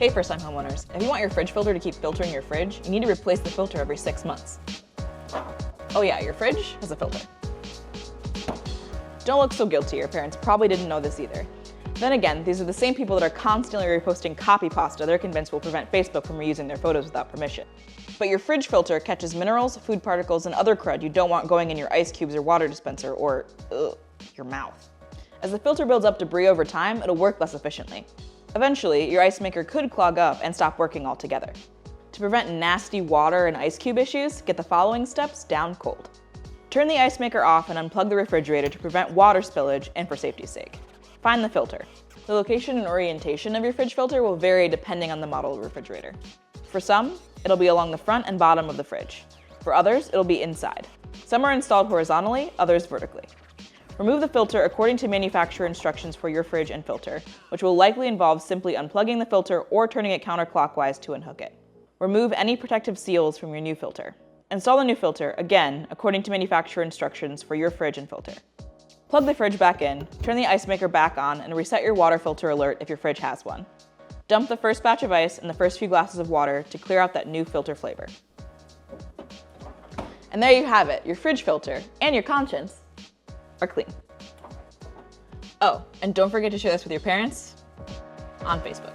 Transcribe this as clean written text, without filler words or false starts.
Hey first-time homeowners, if you want your fridge filter to keep filtering your fridge, you need to replace the filter every 6 months. Oh yeah, your fridge has a filter. Don't look so guilty, your parents probably didn't know this either. Then again, these are the same people that are constantly reposting copy pasta they're convinced will prevent Facebook from reusing their photos without permission. But your fridge filter catches minerals, food particles, and other crud you don't want going in your ice cubes or water dispenser or, your mouth. As the filter builds up debris over time, it'll work less efficiently. Eventually, your ice maker could clog up and stop working altogether. To prevent nasty water and ice cube issues, get the following steps down cold. Turn the ice maker off and unplug the refrigerator to prevent water spillage and for safety's sake. Find the filter. The location and orientation of your fridge filter will vary depending on the model of the refrigerator. For some, it'll be along the front and bottom of the fridge. For others, it'll be inside. Some are installed horizontally, others vertically. Remove the filter according to manufacturer instructions for your fridge and filter, which will likely involve simply unplugging the filter or turning it counterclockwise to unhook it. Remove any protective seals from your new filter. Install the new filter, again, according to manufacturer instructions for your fridge and filter. Plug the fridge back in, turn the ice maker back on, and reset your water filter alert if your fridge has one. Dump the first batch of ice and the first few glasses of water to clear out that new filter flavor. And there you have it, your fridge filter and your conscience are clean. Oh, and don't forget to share this with your parents on Facebook.